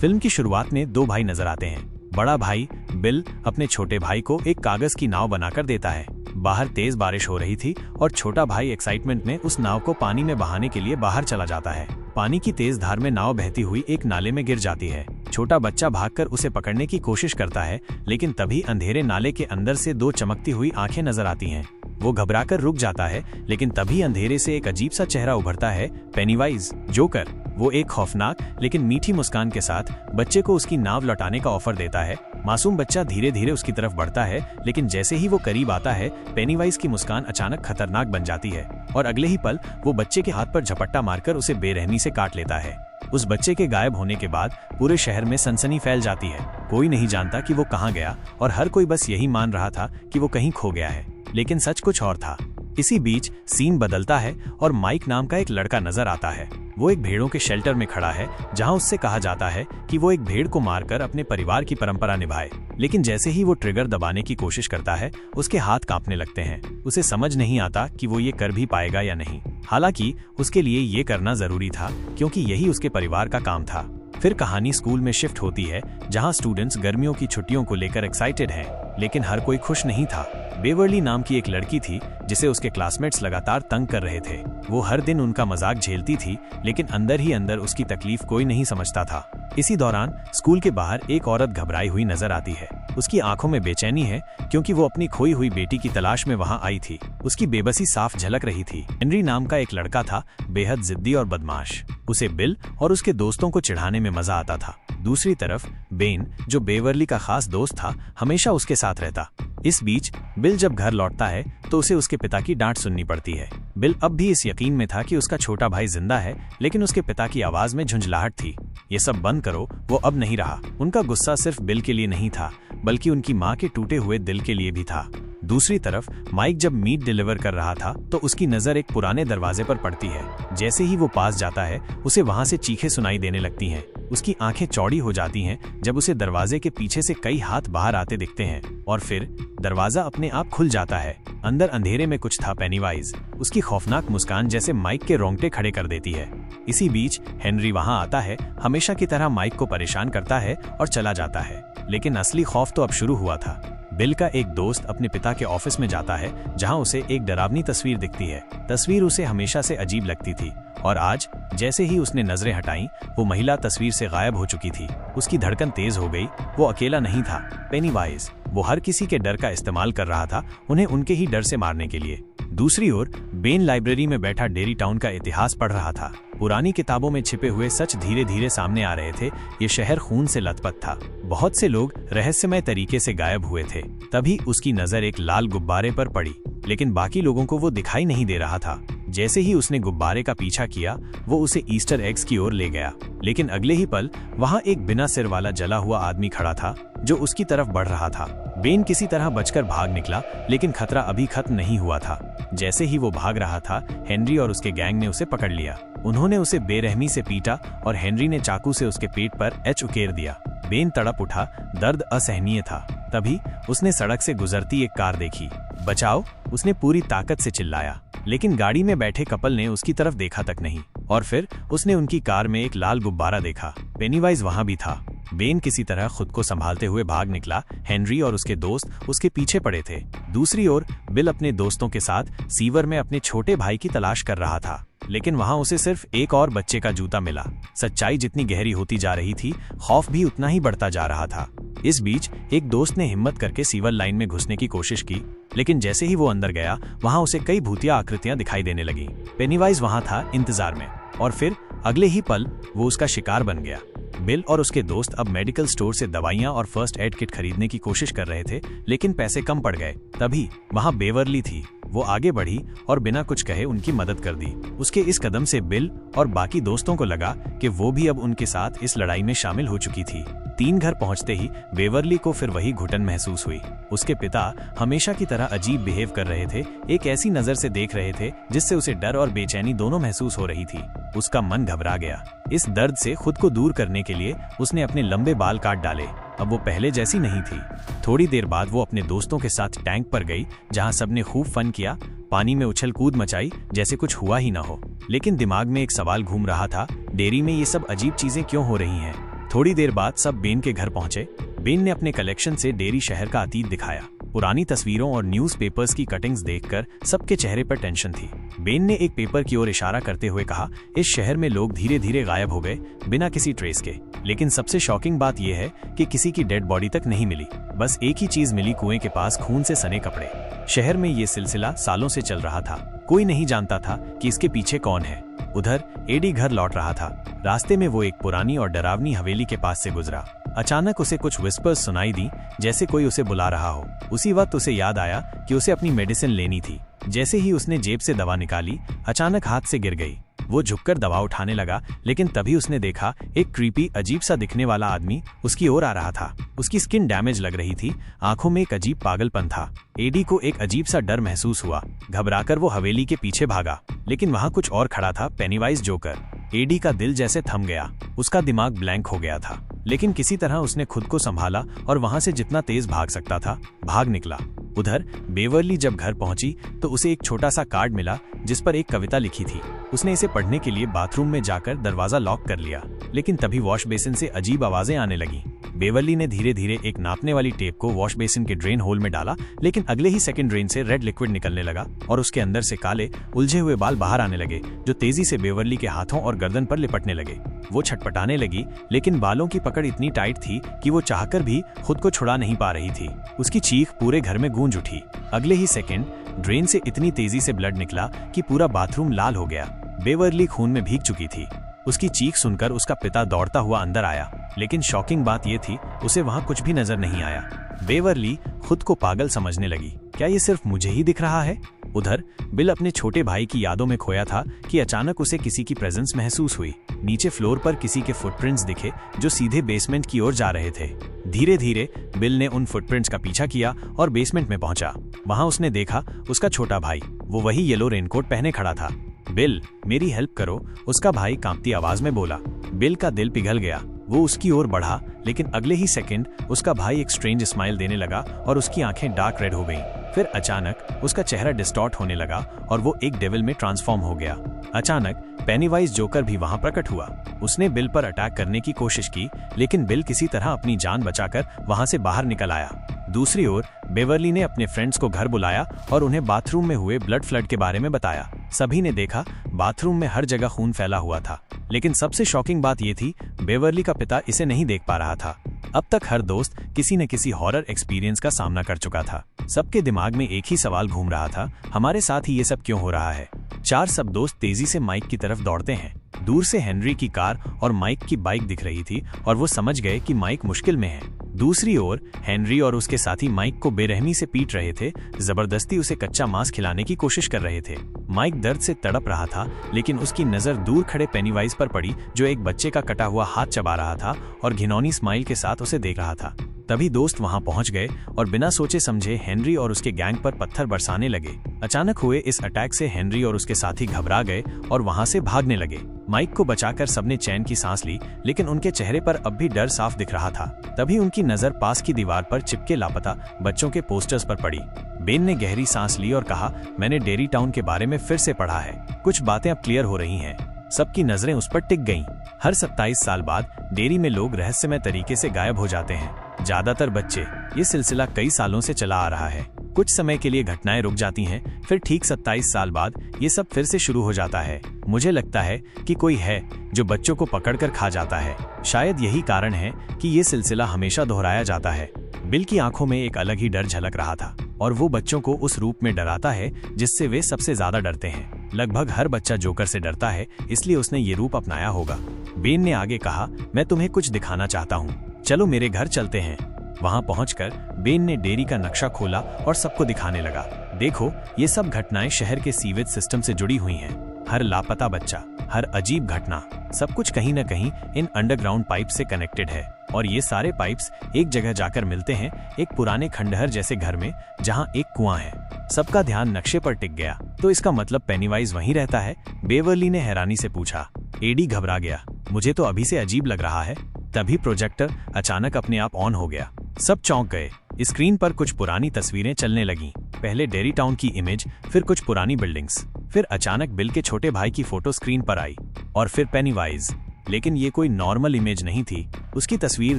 Film की शुरुआत में दो भाई नजर आते हैं। बड़ा भाई बिल अपने छोटे भाई को एक कागज की नाव बनाकर देता है। बाहर तेज बारिश हो रही थी और छोटा भाई एक्साइटमेंट में उस नाव को पानी में बहाने के लिए बाहर चला जाता है। पानी की तेज धार में नाव बहती हुई एक नाले में गिर जाती है। छोटा बच्चा भागकर उसे पकड़ने की कोशिश करता है, लेकिन तभी अंधेरे नाले के अंदर से दो चमकती हुई आंखें नजर आती हैं। वो घबराकर रुक जाता है, लेकिन तभी अंधेरे से एक अजीब सा चेहरा उभरता है, पेनीवाइज, जोकर। वो एक खौफनाक लेकिन मीठी मुस्कान के साथ बच्चे को उसकी नाव लौटाने का ऑफर देता है। मासूम बच्चा धीरे धीरे उसकी तरफ बढ़ता है, लेकिन जैसे ही वो करीब आता है, पेनीवाइज की मुस्कान अचानक खतरनाक बन जाती है और अगले ही पल वो बच्चे के हाथ पर झपट्टा मारकर उसे बेरहमी से काट लेता है। उस बच्चे के गायब होने के बाद पूरे शहर में सनसनी फैल जाती है। कोई नहीं जानता कि वो कहाँ गया और हर कोई बस यही मान रहा था कि वो कहीं खो गया है, लेकिन सच कुछ और था। इसी बीच सीन बदलता है और माइक नाम का एक लड़का नजर आता है। वो एक भेड़ों के शेल्टर में खड़ा है, जहां उससे कहा जाता है कि वो एक भेड़ को मारकर अपने परिवार की परंपरा निभाए। लेकिन जैसे ही वो ट्रिगर दबाने की कोशिश करता है, उसके हाथ कांपने लगते हैं। उसे समझ नहीं आता कि वो ये कर भी पाएगा या नहीं। हालांकि उसके लिए ये करना जरूरी था, क्योंकि यही उसके परिवार का काम था। फिर कहानी स्कूल में शिफ्ट होती है, जहां स्टूडेंट्स गर्मियों की छुट्टियों को लेकर एक्साइटेड हैं, लेकिन हर कोई खुश नहीं था। बेवर्ली नाम की एक लड़की थी, जिसे उसके क्लासमेट्स लगातार तंग कर रहे थे। वो हर दिन उनका मजाक झेलती थी, लेकिन अंदर ही अंदर उसकी तकलीफ कोई नहीं समझता था। इसी दौरान स्कूल के बाहर एक औरत घबराई हुई नजर आती है। उसकी आंखों में बेचैनी है, क्योंकि वो अपनी खोई हुई बेटी की तलाश में वहां आई थी। उसकी बेबसी साफ झलक रही थी। हेनरी नाम का एक लड़का था, बेहद जिद्दी और बदमाश। उसे बिल और उसके दोस्तों को चिढ़ाने में मजा आता था। दूसरी तरफ बेन, जो बेवर्ली का खास दोस्त था, हमेशा उसके साथ रहता। इस बीच बिल जब घर लौटता है तो उसे उसके पिता की डांट सुननी पड़ती है। बिल अब भी इस यकीन में था कि उसका छोटा भाई जिंदा है, लेकिन उसके पिता की आवाज में झुंझलाहट थी। ये सब बंद करो, वो अब नहीं रहा। उनका गुस्सा सिर्फ बिल के लिए नहीं था, बल्कि उनकी माँ के टूटे हुए दिल के लिए भी था। दूसरी तरफ माइक जब मीट डिलीवर कर रहा था, तो उसकी नजर एक पुराने दरवाजे पर पड़ती है। जैसे ही वो पास जाता है, उसे वहां से चीखें सुनाई देने लगती हैं। उसकी आंखें चौड़ी हो जाती हैं जब उसे दरवाजे के पीछे से कई हाथ बाहर आते दिखते हैं, और फिर दरवाजा अपने आप खुल जाता है। अंदर अंधेरे में कुछ था, पेनीवाइज। उसकी खौफनाक मुस्कान जैसे माइक के रोंगटे खड़े कर देती है। इसी बीच हेनरी वहां आता है, हमेशा की तरह माइक को परेशान करता है और चला जाता है। लेकिन असली खौफ तो अब शुरू हुआ था। बिल का एक दोस्त अपने पिता के ऑफिस में जाता है, जहां उसे एक डरावनी तस्वीर दिखती है। तस्वीर उसे हमेशा से अजीब लगती थी, और आज जैसे ही उसने नजरें हटाईं, वो महिला तस्वीर से गायब हो चुकी थी। उसकी धड़कन तेज हो गई। वो अकेला नहीं था, पेनीवाइज। वो हर किसी के डर का इस्तेमाल कर रहा था, उन्हें उनके ही डर से मारने के लिए। दूसरी ओर बेन लाइब्रेरी में बैठा डेरी टाउन का इतिहास पढ़ रहा था। पुरानी किताबों में छिपे हुए सच धीरे धीरे सामने आ रहे थे। ये शहर खून से लथपथ था। बहुत से लोग रहस्यमय तरीके से गायब हुए थे। तभी उसकी नजर एक लाल गुब्बारे पर पड़ी, लेकिन बाकी लोगों को वो दिखाई नहीं दे रहा था। जैसे ही उसने गुब्बारे का पीछा किया, वो उसे ईस्टर एग्स की ओर ले गया। लेकिन अगले ही पल वहां एक बिना सिर वाला जला हुआ आदमी खड़ा था, जो उसकी तरफ बढ़ रहा था। बेन किसी तरह बचकर भाग निकला, लेकिन खतरा अभी खत्म नहीं हुआ था। जैसे ही वो भाग रहा था, हेनरी और उसके गैंग ने उसे पकड़ लिया। उन्होंने उसे बेरहमी से पीटा और हेनरी ने चाकू से उसके पेट पर एच उकेर दिया। बेन तड़प उठा, दर्द असहनीय था। तभी उसने सड़क से गुजरती एक कार देखी। बचाओ, उसने पूरी ताकत से चिल्लाया, लेकिन गाड़ी में बैठे कपल ने उसकी तरफ देखा तक नहीं। और फिर उसने उनकी कार में एक लाल गुब्बारा देखा। पेनीवाइज वहां भी था। बेन किसी तरह खुद को संभालते हुए भाग निकला। हेनरी और उसके दोस्त उसके पीछे पड़े थे। दूसरी ओर बिल अपने दोस्तों के साथ सीवर में अपने छोटे भाई की तलाश कर रहा था, लेकिन वहां उसे सिर्फ एक और बच्चे का जूता मिला। सच्चाई जितनी गहरी होती जा रही थी, खौफ भी उतना ही बढ़ता जा रहा था। इस बीच एक दोस्त ने हिम्मत करके सीवर लाइन में घुसने की कोशिश की, लेकिन जैसे ही वो अंदर गया, वहां उसे कई भूतिया आकृतियां दिखाई देने लगी। पेनीवाइज वहां था, इंतजार में, और फिर अगले ही पल वो उसका शिकार बन गया। बिल और उसके दोस्त अब मेडिकल स्टोर से दवाइयां और फर्स्ट एड किट खरीदने की कोशिश कर रहे थे, लेकिन पैसे कम पड़ गए। तभी वहां बेवर्ली थी। वो आगे बढ़ी और बिना कुछ कहे उनकी मदद कर दी। उसके इस कदम से बिल और बाकी दोस्तों को लगा कि वो भी अब उनके साथ इस लड़ाई में शामिल हो चुकी थी। 3 घर पहुंचते ही बेवर्ली को फिर वही घुटन महसूस हुई। उसके पिता हमेशा की तरह अजीब बिहेव कर रहे थे, एक ऐसी नजर से देख रहे थे जिससे उसे डर और बेचैनी दोनों महसूस हो रही थी। उसका मन घबरा गया। इस दर्द से खुद को दूर करने के लिए उसने अपने लंबे बाल काट डाले। अब वो पहले जैसी नहीं थी। थोड़ी देर बाद वो अपने दोस्तों के साथ टैंक पर गई, जहां सबने खूब फन किया, पानी में उछल कूद मचाई जैसे कुछ हुआ ही ना हो। लेकिन दिमाग में एक सवाल घूम रहा था, डेयरी में ये सब अजीब चीजें क्यों हो रही हैं? थोड़ी देर बाद सब बेन के घर पहुंचे। बेन ने अपने कलेक्शन से डेरी शहर का अतीत दिखाया। पुरानी तस्वीरों और न्यूज़पेपर्स की कटिंग्स देखकर सबके चेहरे पर टेंशन थी। बेन ने एक पेपर की ओर इशारा करते हुए कहा, इस शहर में लोग धीरे धीरे गायब हो गए बिना किसी ट्रेस के। लेकिन सबसे शॉकिंग बात यह है कि किसी की डेड बॉडी तक नहीं मिली। बस एक ही चीज मिली, कुएं के पास खून से सने कपड़े। शहर में ये सिलसिला सालों से चल रहा था। कोई नहीं जानता था कि इसके पीछे कौन है। उधर एडी घर लौट रहा था। रास्ते में वो एक पुरानी और डरावनी हवेली के पास से गुजरा। अचानक उसे कुछ विस्पर्स सुनाई दी, जैसे कोई उसे बुला रहा हो। उसी वक्त उसे याद आया कि उसे अपनी मेडिसिन लेनी थी। जैसे ही उसने जेब से दवा निकाली, अचानक हाथ से गिर गई। वो झुककर दवा उठाने लगा, लेकिन तभी उसने देखा एक क्रीपी अजीब सा दिखने वाला आदमी उसकी ओर आ रहा था। उसकी स्किन डैमेज लग रही थी, आंखों में एक अजीब पागलपन था। एडी को एक अजीब सा डर महसूस हुआ। घबराकर वो हवेली के पीछे भागा, लेकिन वहां कुछ और खड़ा था, पेनीवाइज जोकर। एडी का दिल जैसे थम गया। उसका दिमाग ब्लैंक हो गया था, लेकिन किसी तरह उसने खुद को संभाला और वहां से जितना तेज भाग सकता था भाग निकला। उधर बेवर्ली जब घर पहुंची तो उसे एक छोटा सा कार्ड मिला जिस पर एक कविता लिखी थी। उसने इसे पढ़ने के लिए बाथरूम में जाकर दरवाजा लॉक कर लिया, लेकिन तभी वॉश बेसिन से अजीब आवाजें आने लगी। बेवर्ली ने धीरे धीरे एक नापने वाली टेप को वॉश बेसिन के ड्रेन होल में डाला, लेकिन अगले ही सेकंड ड्रेन से रेड लिक्विड निकलने लगा और उसके अंदर से काले उलझे हुए बाल बाहर आने लगे, जो तेजी से बेवर्ली के हाथों और गर्दन पर लिपटने लगे। वो छटपटाने लगी, लेकिन बालों की पकड़ इतनी टाइट थी कि वो चाहकर भी खुद को छुड़ा नहीं पा रही थी। उसकी चीख पूरे घर में गूंज उठी। अगले ही सेकंड ड्रेन से इतनी तेजी से ब्लड निकला कि पूरा बाथरूम लाल हो गया। बेवर्ली खून में भीग चुकी थी। उसकी चीख सुनकर उसका पिता दौड़ता हुआ अंदर आया, लेकिन शॉकिंग बात यह थी, उसे वहां कुछ भी नजर नहीं आया। बेवर्ली खुद को पागल समझने लगी। क्या ये सिर्फ मुझे ही दिख रहा है? उधर बिल अपने छोटे भाई की यादों में खोया था कि अचानक उसे किसी की प्रेजेंस महसूस हुई। नीचे फ्लोर पर किसी के फुटप्रिंट्स दिखे जो सीधे बेसमेंट की ओर जा रहे थे। धीरे धीरे बिल ने उन फुटप्रिंट्स का पीछा किया और बेसमेंट में पहुंचा। वहां उसने देखा उसका छोटा भाई, वो वही येलो रेनकोट पहने खड़ा था। बिल, मेरी हेल्प करो, उसका भाई कांपती आवाज में बोला। बिल का दिल पिघल गया। वो उसकी ओर बढ़ा, लेकिन अगले ही सेकंड उसका भाई एक स्ट्रेंज स्माइल देने लगा और उसकी आंखें डार्क रेड हो गईं। फिर अचानक उसका चेहरा डिस्टॉर्ट होने लगा और वो एक डेविल में ट्रांसफॉर्म हो गया। अचानक पेनीवाइज जोकर भी वहां प्रकट हुआ। उसने बिल पर अटैक करने की कोशिश की, लेकिन बिल किसी तरह अपनी जान बचाकर वहां से बाहर निकल आया। दूसरी ओर बेवर्ली ने अपने फ्रेंड्स को घर बुलाया और उन्हें बाथरूम में हुए ब्लड फ्लड के बारे में बताया। सभी ने देखा बाथरूम में हर जगह खून फैला हुआ था, लेकिन सबसे शॉकिंग बात यह थी, बेवर्ली का पिता इसे नहीं देख पा रहा था। अब तक हर दोस्त किसी न किसी हॉरर एक्सपीरियंस का सामना कर चुका था। सबके दिमाग में एक ही सवाल घूम रहा था, हमारे साथ ही ये सब क्यों हो रहा है? चार सब दोस्त तेजी से माइक की तरफ दौड़ते हैं। दूर से हेनरी की कार और माइक की बाइक दिख रही थी और वो समझ गए कि माइक मुश्किल में है। दूसरी ओर हेनरी और उसके साथी माइक को बेरहमी से पीट रहे थे, जबरदस्ती उसे कच्चा मांस खिलाने की कोशिश कर रहे थे। माइक दर्द से तड़प रहा था, लेकिन उसकी नजर दूर खड़े पेनीवाइज पर पड़ी, जो एक बच्चे का कटा हुआ हाथ चबा रहा था और घिनौनी स्माइल के साथ उसे देख रहा था। तभी दोस्त वहां पहुंच गए और बिना सोचे समझे हेनरी और उसके गैंग पर पत्थर बरसाने लगे। अचानक हुए इस अटैक से हेनरी और उसके साथी घबरा गए और वहां से भागने लगे। माइक को बचाकर सबने चैन की सांस ली, लेकिन उनके चेहरे पर अब भी डर साफ दिख रहा था। तभी उनकी नजर पास की दीवार पर चिपके लापता बच्चों के पोस्टर्स पर पड़ी। बेन ने गहरी सांस ली और कहा, मैंने डेरी टाउन के बारे में फिर से पढ़ा है। कुछ बातें अब क्लियर हो रही हैं। सबकी नजरें उस पर टिक गईं। हर 27 साल बाद डेरी में लोग रहस्यमय तरीके से गायब हो जाते हैं, ज्यादातर बच्चे। ये सिलसिला कई सालों से चला आ रहा है। कुछ समय के लिए घटनाएं रुक जाती हैं, फिर ठीक 27 साल बाद ये सब फिर से शुरू हो जाता है। मुझे लगता है कि कोई है जो बच्चों को पकड़कर खा जाता है। शायद यही कारण है कि ये सिलसिला हमेशा दोहराया जाता है। बिल की आंखों में एक अलग ही डर झलक रहा था और वो बच्चों को उस रूप में डराता है जिससे वे सबसे ज्यादा डरते हैं। लगभग हर बच्चा जोकर से डरता है, इसलिए उसने ये रूप अपनाया होगा। बेन ने आगे कहा, मैं तुम्हें कुछ दिखाना चाहता हूँ, चलो मेरे घर चलते हैं। वहां पहुंचकर बेन ने डेरी का नक्शा खोला और सबको दिखाने लगा। देखो, ये सब घटनाएं शहर के सीवेज सिस्टम से जुड़ी हुई हैं। हर लापता बच्चा, हर अजीब घटना, सब कुछ कहीं न कहीं इन अंडरग्राउंड पाइप से कनेक्टेड है। और ये सारे पाइप्स एक जगह जाकर मिलते हैं, एक पुराने खंडहर जैसे घर में जहां एक कुआं है। सबका ध्यान नक्शे पर टिक गया। तो इसका मतलब पेनीवाइज वहीं रहता है? बेवर्ली ने हैरानी से पूछा। एडी घबरा गया, मुझे तो अभी से अजीब लग रहा है। तभी प्रोजेक्टर अचानक अपने आप ऑन हो गया। सब चौंक गए। स्क्रीन पर कुछ पुरानी तस्वीरें चलने लगीं। पहले डेरी टाउन की इमेज, फिर कुछ पुरानी बिल्डिंग्स, फिर अचानक बिल के छोटे भाई की फोटो स्क्रीन पर आई और फिर पेनीवाइज। लेकिन ये कोई नॉर्मल इमेज नहीं थी। उसकी तस्वीर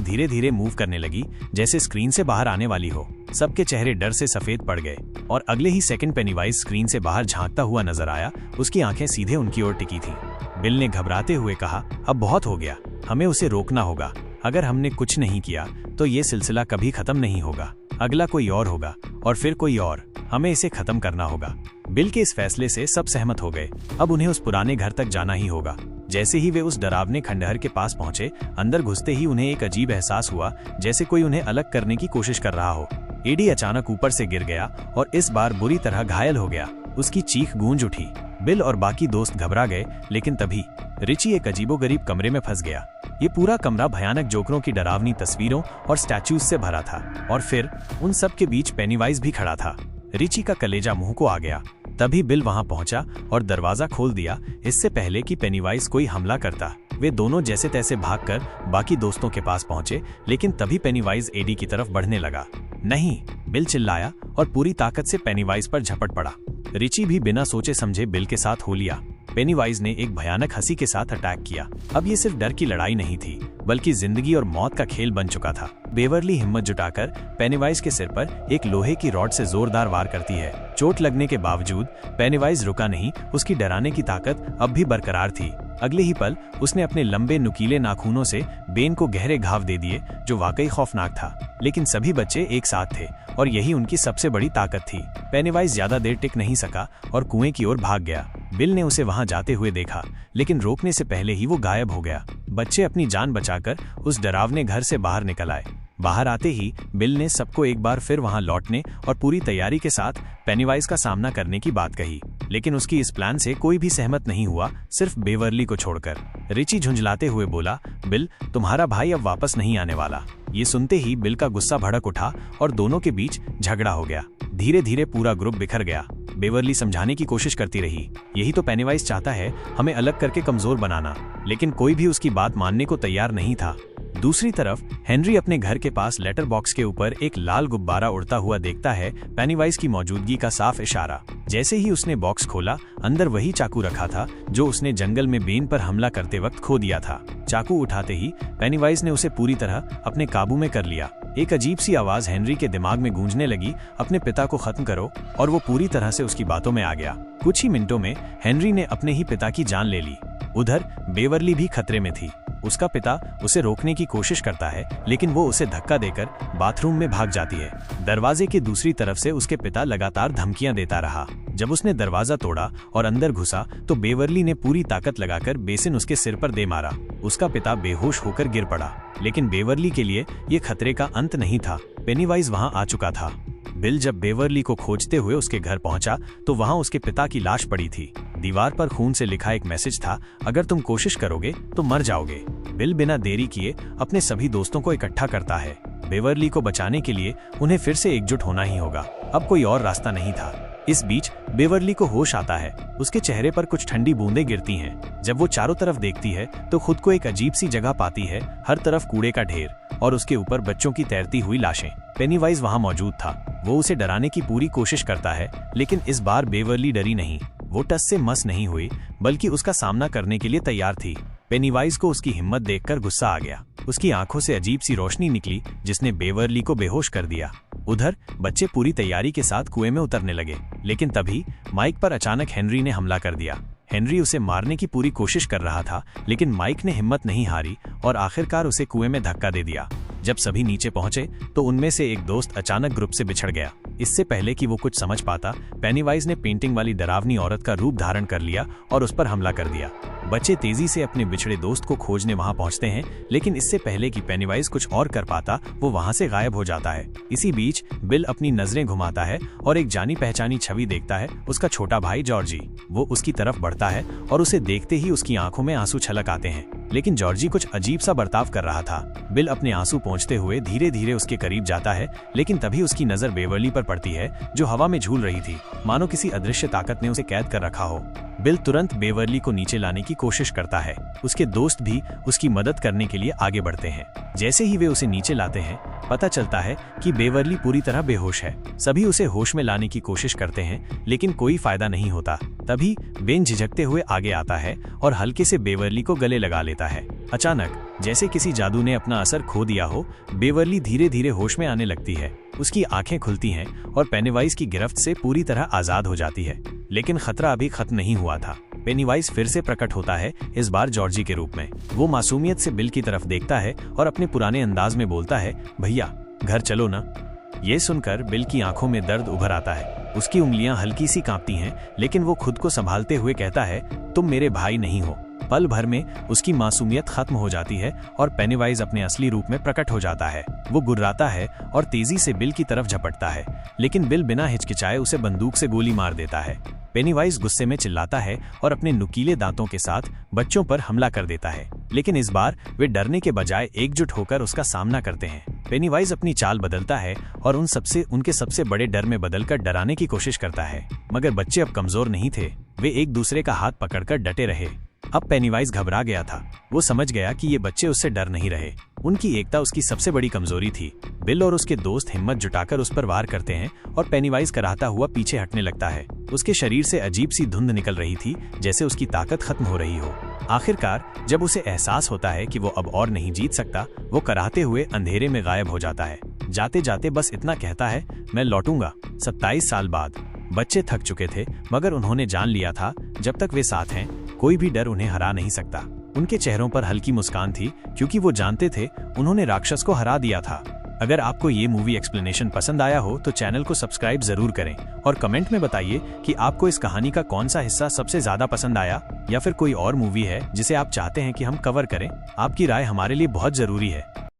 धीरे धीरे मूव करने लगी, जैसे स्क्रीन से बाहर आने वाली हो। सबके चेहरे डर से सफेद पड़ गए और अगले ही सेकंड पेनीवाइज स्क्रीन से बाहर झांकता हुआ नजर आया। उसकी आंखें सीधे उनकी ओर टिकी थी। बिल ने घबराते हुए कहा, अब बहुत हो गया, हमें उसे रोकना होगा। अगर हमने कुछ नहीं किया तो ये सिलसिला कभी खत्म नहीं होगा। अगला कोई और होगा और फिर कोई और। हमें इसे खत्म करना होगा। बिल के इस फैसले से सब सहमत हो गए। अब उन्हें उस पुराने घर तक जाना ही होगा। जैसे ही वे उस डरावने खंडहर के पास पहुंचे, अंदर घुसते ही उन्हें एक अजीब एहसास हुआ, जैसे कोई उन्हें अलग करने की कोशिश कर रहा हो। एडी अचानक ऊपर से गिर गया और इस बार बुरी तरह घायल हो गया। उसकी चीख गूंज उठी। बिल और बाकी दोस्त घबरा गए, लेकिन तभी रिची एक अजीबोगरीब कमरे में फंस गया। ये पूरा कमरा भयानक जोकरों की डरावनी तस्वीरों और स्टैचूज से भरा था और फिर उन सब के बीच पेनीवाइज भी खड़ा था। रिची का कलेजा मुंह को आ गया। तभी बिल वहां पहुंचा और दरवाजा खोल दिया, इससे पहले कि पेनीवाइज कोई हमला करता। वे दोनों जैसे तैसे भागकर बाकी दोस्तों के पास पहुंचे, लेकिन तभी पेनीवाइज एडी की तरफ बढ़ने लगा। नहीं, बिल चिल्लाया और पूरी ताकत से पेनीवाइज पर झपट पड़ा। रिची भी बिना सोचे समझे बिल के साथ हो लिया। पेनीवाइज ने एक भयानक हंसी के साथ अटैक किया। अब ये सिर्फ डर की लड़ाई नहीं थी, बल्कि जिंदगी और मौत का खेल बन चुका था। बेवरली हिम्मत जुटाकर पेनीवाइज के सिर पर एक लोहे की रॉड से जोरदार वार करती है। चोट लगने के बावजूद पेनीवाइज रुका नहीं। उसकी डराने की ताकत अब भी बरकरार थी। अगले ही पल उसने अपने लंबे नुकीले नाखूनों से बेन को गहरे घाव दे दिए, जो वाकई खौफनाक था। लेकिन सभी बच्चे एक साथ थे और यही उनकी सबसे बड़ी ताकत थी। पेनीवाइज ज्यादा देर टिक नहीं सका और कुएं की ओर भाग गया। बिल ने उसे वहां जाते हुए देखा, लेकिन रोकने से पहले ही वो गायब हो गया। बच्चे अपनी जान बचाकर उस डरावने घर से बाहर निकल आए। बाहर आते ही बिल ने सबको एक बार फिर वहां लौटने और पूरी तैयारी के साथ पेनीवाइज का सामना करने की बात कही। लेकिन उसकी इस प्लान से कोई भी सहमत नहीं हुआ, सिर्फ बेवरली को छोड़कर। रिची झुंझलाते हुए बोला, बिल, तुम्हारा भाई अब वापस नहीं आने वाला। ये सुनते ही बिल का गुस्सा भड़क उठा और दोनों के बीच झगड़ा हो गया। धीरे धीरे पूरा ग्रुप बिखर गया। बेवरली समझाने की कोशिश करती रही, यही तो पेनीवाइज चाहता है, हमें अलग करके कमजोर बनाना। लेकिन कोई भी उसकी बात मानने को तैयार नहीं था। दूसरी तरफ हेनरी अपने घर के पास लेटर बॉक्स के ऊपर एक लाल गुब्बारा उड़ता हुआ देखता है, पेनीवाइज की मौजूदगी का साफ इशारा। जैसे ही उसने बॉक्स खोला, अंदर वही चाकू रखा था जो उसने जंगल में बेन पर हमला करते वक्त खो दिया था। चाकू उठाते ही पेनीवाइज ने उसे पूरी तरह अपने काबू में कर लिया। एक अजीब सी आवाज हेनरी के दिमाग में गूंजने लगी, अपने पिता को खत्म करो, और वो पूरी तरह से उसकी बातों में आ गया। कुछ ही मिनटों में हेनरी ने अपने ही पिता की जान ले ली। उधर बेवरली भी खतरे में थी। उसका पिता उसे रोकने की कोशिश करता है, लेकिन वो उसे धक्का देकर बाथरूम में भाग जाती है। दरवाजे की दूसरी तरफ से उसके पिता लगातार धमकियां देता रहा। जब उसने दरवाजा तोड़ा और अंदर घुसा तो बेवरली ने पूरी ताकत लगाकर बेसिन उसके सिर पर दे मारा। उसका पिता बेहोश होकर गिर पड़ा। लेकिन बेवरली के लिए ये खतरे का अंत नहीं था। पेनीवाइज वहां आ चुका था। बिल जब बेवरली को खोजते हुए उसके घर पहुंचा तो वहां उसके पिता की लाश पड़ी थी। दीवार पर खून से लिखा एक मैसेज था, अगर तुम कोशिश करोगे तो मर जाओगे। बिल बिना देरी किए अपने सभी दोस्तों को इकट्ठा करता है। बेवरली को बचाने के लिए उन्हें फिर से एकजुट होना ही होगा। अब कोई और रास्ता नहीं था। इस बीच बेवरली को होश आता है। उसके चेहरे पर कुछ ठंडी बूंदें गिरती हैं। जब वो चारों तरफ देखती है तो खुद को एक अजीब सी जगह पाती है। हर तरफ कूड़े का ढेर और उसके ऊपर बच्चों की तैरती हुई लाशें। पेनीवाइज वहां मौजूद था। वो उसे डराने की पूरी कोशिश करता है, लेकिन इस बार बेवरली डरी नहीं। वो टस से मस नहीं हुई, बल्कि उसका सामना करने के लिए तैयार थी। पेनीवाइज को उसकी हिम्मत देखकर गुस्सा आ गया। उसकी आंखों से अजीब सी रोशनी निकली, जिसने बेवरली को बेहोश कर दिया। उधर बच्चे पूरी तैयारी के साथ कुएं में उतरने लगे, लेकिन तभी माइक पर अचानक हेनरी ने हमला कर दिया। हेनरी उसे मारने की पूरी कोशिश कर रहा था, लेकिन माइक ने हिम्मत नहीं हारी और आखिरकार उसे कुएं में धक्का दे दिया। जब सभी नीचे पहुंचे तो उनमें से एक दोस्त अचानक ग्रुप से बिछड़ गया। इससे पहले कि वो कुछ समझ पाता, पेनीवाइज ने पेंटिंग वाली डरावनी औरत का रूप धारण कर लिया और उस पर हमला कर दिया। बच्चे तेजी से अपने बिछड़े दोस्त को खोजने वहां पहुंचते हैं, लेकिन इससे पहले कि पेनीवाइज कुछ और कर पाता, वो वहां से गायब हो जाता है। इसी बीच बिल अपनी नजरें घुमाता है और एक जानी पहचानी छवि देखता है, उसका छोटा भाई जॉर्जी। वो उसकी तरफ बढ़ता है और उसे देखते ही उसकी आंखों में आंसू छलक आते हैं, लेकिन जॉर्जी कुछ अजीब सा बर्ताव कर रहा था। बिल अपने आंसू पोंछते हुए धीरे धीरे उसके करीब जाता है, लेकिन तभी उसकी नजर बेवरली पर पड़ती है, जो हवा में झूल रही थी, मानो किसी अदृश्य ताकत ने उसे कैद कर रखा हो। बिल तुरंत बेवरली को नीचे लाने की कोशिश करता है। उसके दोस्त भी उसकी मदद करने के लिए आगे बढ़ते हैं। जैसे ही वे उसे नीचे लाते हैं, पता चलता है कि बेवर्ली पूरी तरह बेहोश है। सभी उसे होश में लाने की कोशिश करते हैं, लेकिन कोई फायदा नहीं होता। तभी बेन झिझकते हुए आगे आता है और हल्के से बेवर्ली को गले लगा लेता है। अचानक जैसे किसी जादू ने अपना असर खो दिया हो, बेवर्ली धीरे धीरे होश में आने लगती है। उसकी आंखें खुलती हैं और पेनीवाइज की गिरफ्त से पूरी तरह आजाद हो जाती है। लेकिन खतरा अभी खत्म नहीं हुआ था। पेनीवाइज फिर से प्रकट होता है, इस बार जॉर्जी के रूप में। वो मासूमियत से बिल की तरफ देखता है और अपने पुराने अंदाज में बोलता है, भैया घर चलो ना। ये सुनकर बिल की आंखों में दर्द उभर आता है। उसकी उंगलियां हल्की सी कांपती हैं, लेकिन वो खुद को संभालते हुए कहता है, तुम मेरे भाई नहीं हो। पल भर में उसकी मासूमियत खत्म हो जाती है और पेनीवाइज अपने असली रूप में प्रकट हो जाता है। वो गुर्राता है और तेजी से बिल की तरफ झपटता है, लेकिन बिल बिना हिचकिचाए उसे बंदूक से गोली मार देता है। पेनीवाइज गुस्से में चिल्लाता है और अपने नुकीले दांतों के साथ बच्चों पर हमला कर देता है, लेकिन इस बार वे डरने के बजाय एकजुट होकर उसका सामना करते हैं। पेनीवाइज अपनी चाल बदलता है और उनके सबसे बड़े डर में बदलकर डराने की कोशिश करता है, मगर बच्चे अब कमजोर नहीं थे। वे एक दूसरे का हाथ पकड़कर डटे रहे। अब पेनीवाइज घबरा गया था। वो समझ गया कि ये बच्चे उससे डर नहीं रहे। उनकी एकता उसकी सबसे बड़ी कमजोरी थी। बिल और उसके दोस्त हिम्मत जुटाकर उस पर वार करते हैं और पेनीवाइज कराहता हुआ पीछे हटने लगता है। उसके शरीर से अजीब सी धुंध निकल रही थी, जैसे उसकी ताकत खत्म हो रही हो। आखिरकार जब उसे एहसास होता है कि वो अब और नहीं जीत सकता, वो कराहते हुए अंधेरे में गायब हो जाता है। जाते जाते बस इतना कहता है, मैं लौटूंगा 27 साल बाद। बच्चे थक चुके थे, मगर उन्होंने जान लिया था जब तक वे साथ हैं, कोई भी डर उन्हें हरा नहीं सकता। उनके चेहरों पर हल्की मुस्कान थी, क्योंकि वो जानते थे उन्होंने राक्षस को हरा दिया था। अगर आपको ये मूवी एक्सप्लेनेशन पसंद आया हो तो चैनल को सब्सक्राइब जरूर करें और कमेंट में बताइए कि आपको इस कहानी का कौन सा हिस्सा सबसे ज्यादा पसंद आया, या फिर कोई और मूवी है जिसे आप चाहते हैं कि हम कवर करें। आपकी राय हमारे लिए बहुत जरूरी है।